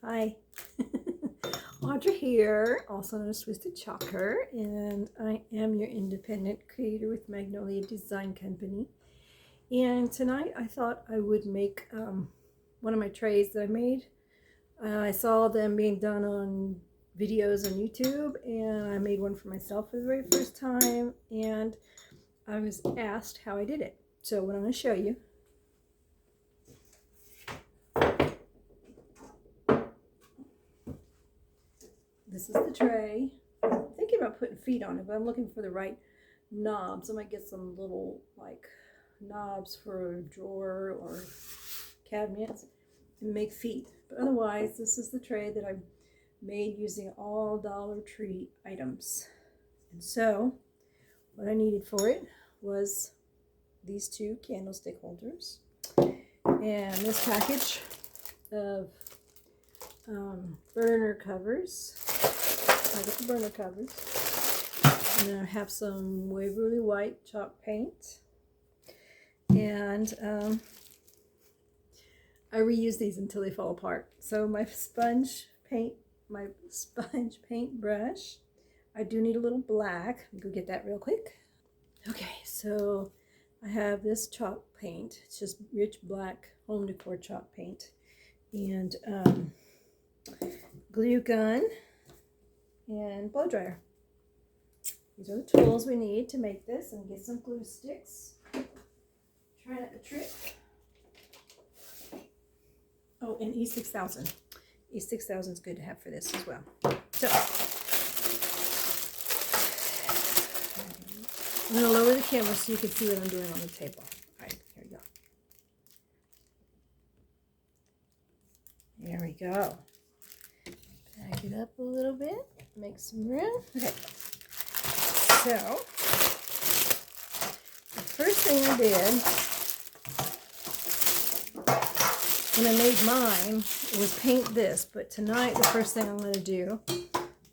Hi, Audra here, also known as Twisted Chalker, and I am your independent creator with Magnolia Design Company. And tonight I thought I would make one of my trays that I made. I saw them being done on videos on YouTube, and I made one for myself for the very first time, and I was asked how I did it. So what I'm going to show you. This is the tray. I'm thinking about putting feet on it, but I'm looking for the right knobs. I might get some little like knobs for a drawer or cabinets and make feet. But otherwise, this is the tray that I made using all Dollar Tree items. And so what I needed for it was these two candlestick holders and this package of burner covers. I got the burner covers, and then I have some Waverly White chalk paint, and I reuse these until they fall apart. So my sponge paint brush, I do need a little black. Let me go get that real quick. Okay, so I have this chalk paint. It's just rich black home decor chalk paint, and glue gun and blow dryer. These are the tools we need to make this, and get some glue sticks. Try not to trip. Oh, and E6000. E6000 is good to have for this as well. So I'm going to lower the camera so you can see what I'm doing on the table. All right, here we go. There we go. Back it up a little bit. Make some room. Okay. So, the first thing I did when I made mine was paint this. But tonight, the first thing I'm going to do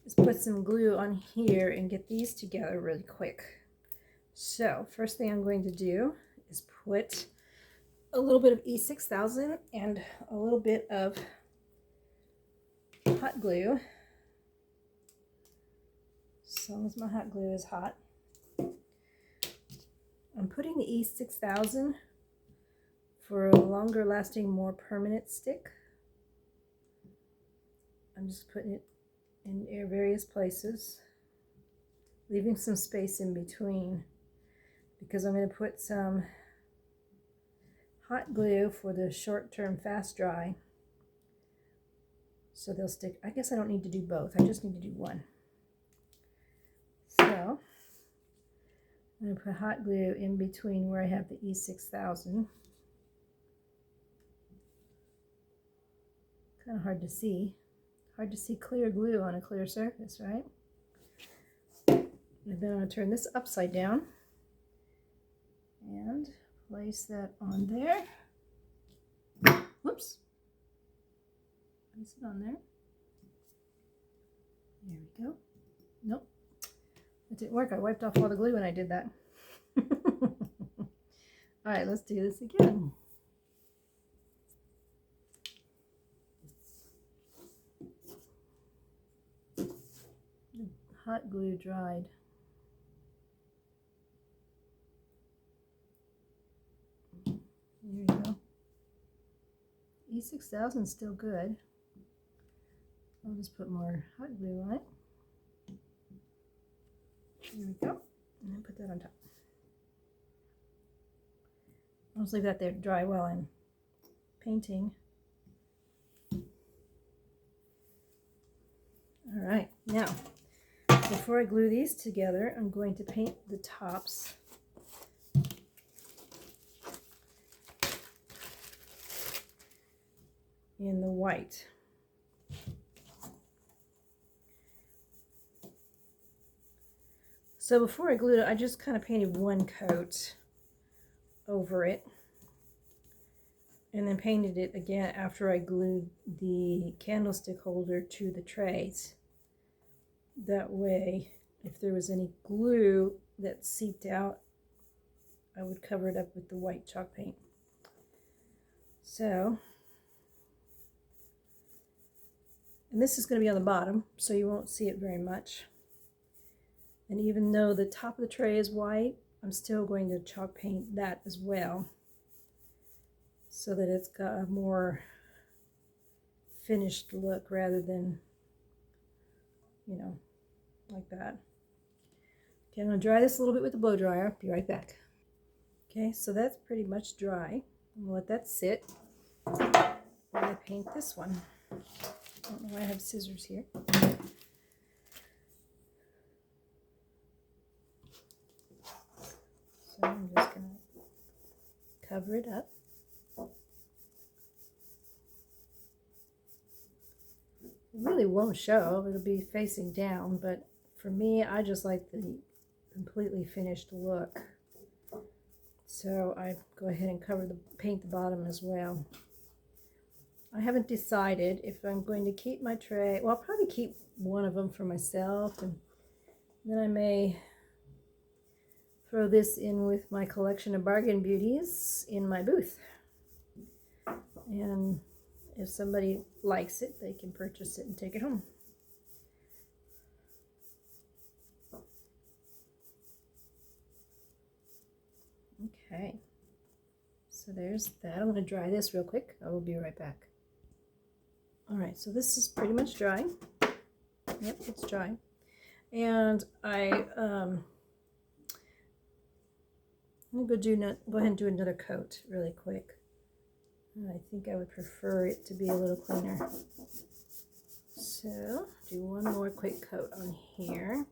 is put some glue on here and get these together really quick. So, first thing I'm going to do is put a little bit of E6000 and a little bit of hot glue. As long as my hot glue is hot. I'm putting the E6000 for a longer lasting, more permanent stick. I'm just putting it in various places, leaving some space in between, because I'm going to put some hot glue for the short-term fast dry. So they'll stick. I guess I don't need to do both. I just need to do one. So I'm going to put hot glue in between where I have the E6000. Kind of hard to see. Hard to see clear glue on a clear surface, right? And then I'm going to turn this upside down and place that on there. Whoops. Place it on there. There we go. Nope. It didn't work. I wiped off all the glue when I did that. All right, let's do this again. The hot glue dried. There you go. E6000 is still good. I'll just put more hot glue on it. There we go. And then put that on top. I'll just leave that there to dry while I'm painting. All right, now before I glue these together, I'm going to paint the tops in the white. So before I glued it, I just kind of painted one coat over it, and then painted it again after I glued the candlestick holder to the trays. That way, if there was any glue that seeped out, I would cover it up with the white chalk paint. So And this is going to be on the bottom, so you won't see it very much. And even though the top of the tray is white, I'm still going to chalk paint that as well, so that it's got a more finished look rather than, you know, like that. Okay, I'm going to dry this a little bit with the blow dryer. Be right back. Okay, so that's pretty much dry. I'm going to let that sit while I paint this one. I don't know why I have scissors here. So I'm just going to cover it up. It really won't show, it'll be facing down, but for me, I just like the completely finished look. So I go ahead and paint the bottom as well. I haven't decided if I'm going to keep my tray. Well, I'll probably keep one of them for myself, and then I may throw this in with my collection of bargain beauties in my booth. And if somebody likes it, they can purchase it and take it home. Okay, so there's that. I'm going to dry this real quick. I will be right back. All right, so this is pretty much dry. Yep, it's dry. And I'm going to go ahead and do another coat really quick. And I think I would prefer it to be a little cleaner. So, do one more quick coat on here.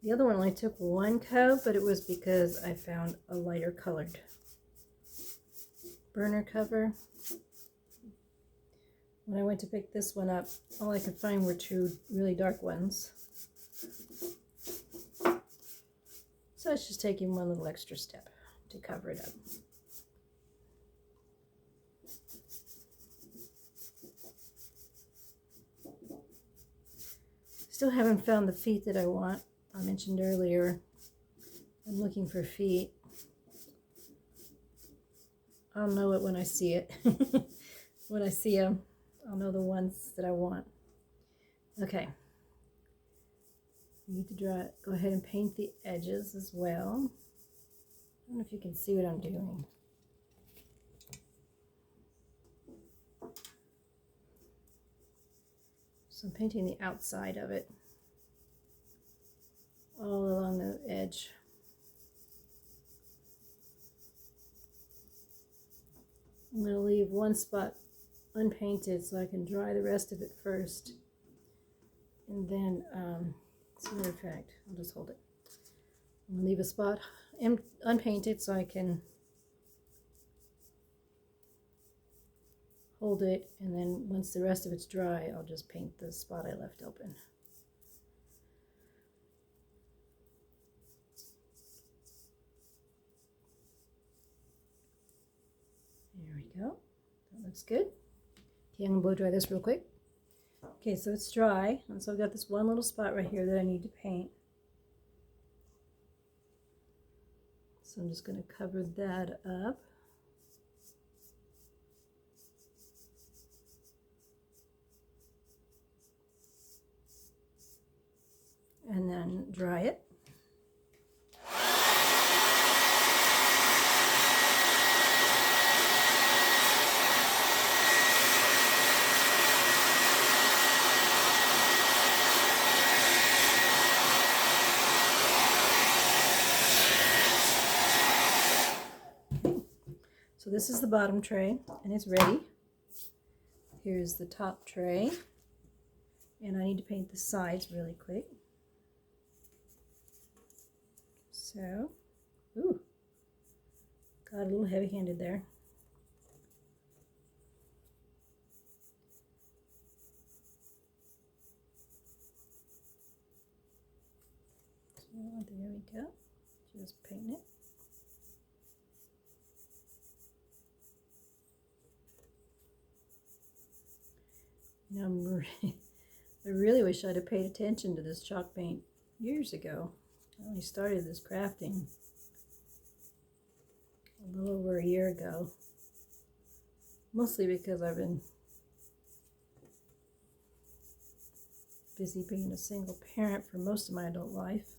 The other one only took one coat, but it was because I found a lighter colored burner cover. When I went to pick this one up, all I could find were two really dark ones. So it's just taking one little extra step to cover it up. Still haven't found the feet that I want. I mentioned earlier, I'm looking for feet. I'll know it when I see it. When I see them, I'll know the ones that I want. Okay. You need to go ahead and paint the edges as well. I don't know if you can see what I'm doing. So I'm painting the outside of it, all along the edge. I'm going to leave one spot unpainted so I can dry the rest of it first. And then, as a matter of fact, I'll just hold it. I'm going to leave a spot unpainted so I can hold it, and then once the rest of it's dry, I'll just paint the spot I left open. There we go. That looks good. Okay, I'm going to blow dry this real quick. Okay, so it's dry, and so I've got this one little spot right here that I need to paint. So I'm just going to cover that up. And then dry it. So this is the bottom tray, and it's ready. Here's the top tray, and I need to paint the sides really quick. So, ooh, got a little heavy-handed there. So there we go, just paint it. You know, I really wish I'd have paid attention to this chalk paint years ago. I only started this crafting a little over a year ago. Mostly because I've been busy being a single parent for most of my adult life.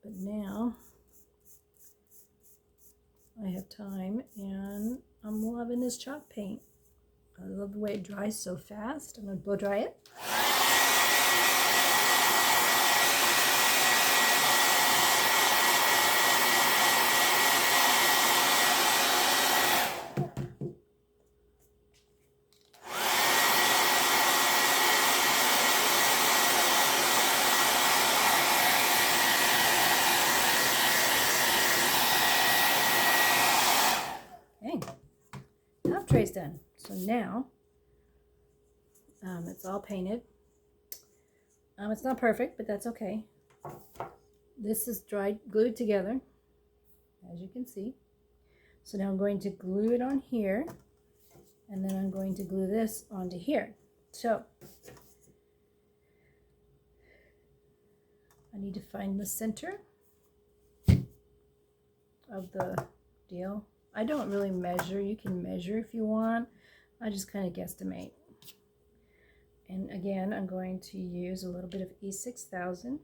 But now I have time and I'm loving this chalk paint. I love the way it dries so fast. I'm going to blow dry it. Okay, half tray's done. So now it's all painted. It's not perfect, but that's okay. This is dried, glued together, as you can see. So now I'm going to glue it on here, and then I'm going to glue this onto here. So I need to find the center of the deal. I don't really measure. You can measure if you want. I just kind of guesstimate. And again, I'm going to use a little bit of E6000.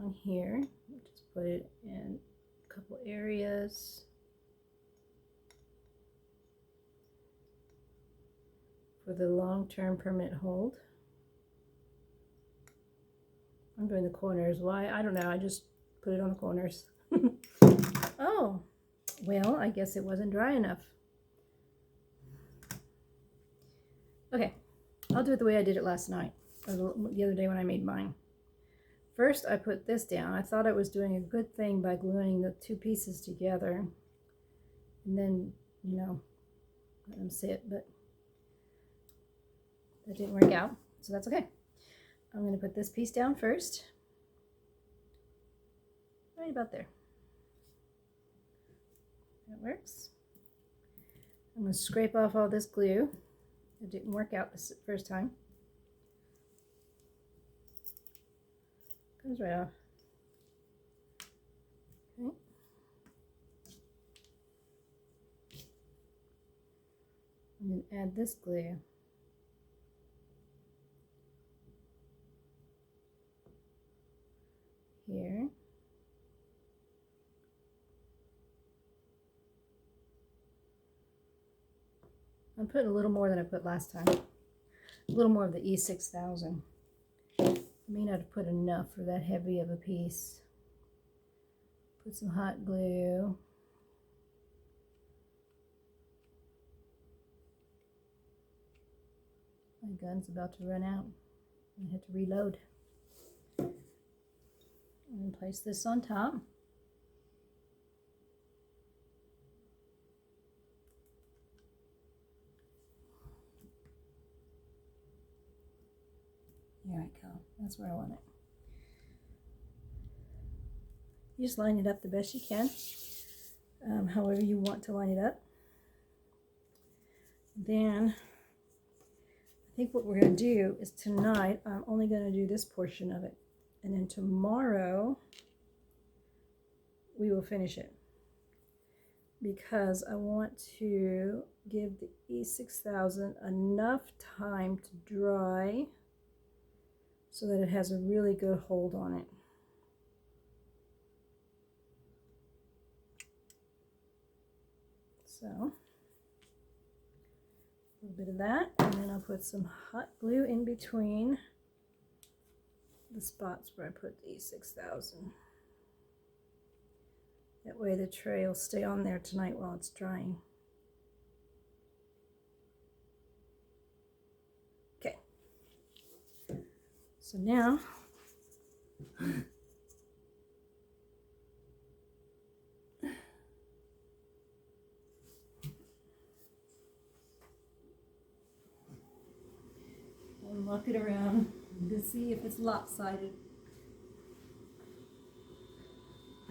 On here. Just put it in a couple areas. For the long-term permanent hold. I'm doing the corners. Why? I don't know. I just put it on the corners. Oh, well, I guess it wasn't dry enough. Okay, I'll do it the way I did it last night, or the other day when I made mine. First, I put this down. I thought I was doing a good thing by gluing the two pieces together. And then, you know, let them sit, but that didn't work out, so that's okay. I'm going to put this piece down first. Right about there. That works. I'm going to scrape off all this glue. It didn't work out the first time. Comes right off. Okay. And then add this glue. Here. I'm putting a little more than I put last time. A little more of the E6000. I may not have put enough for that heavy of a piece. Put some hot glue. My gun's about to run out. I have to reload. And place this on top. There I go. That's where I want it. You just line it up the best you can, however you want to line it up. Then I think what we're going to do is tonight I'm only going to do this portion of it, and then tomorrow we will finish it, because I want to give the E6000 enough time to dry so that it has a really good hold on it. So, a little bit of that, and then I'll put some hot glue in between the spots where I put the E6000. That way the tray will stay on there tonight while it's drying. Okay. So now, I'll lock it around to see if it's lopsided.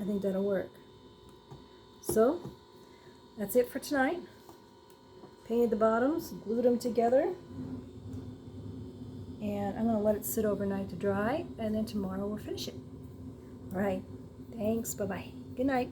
I think that'll work. So, that's it for tonight. Painted the bottoms, glued them together, and I'm going to let it sit overnight to dry, and then tomorrow we'll finish it. All right, thanks, bye-bye. Good night.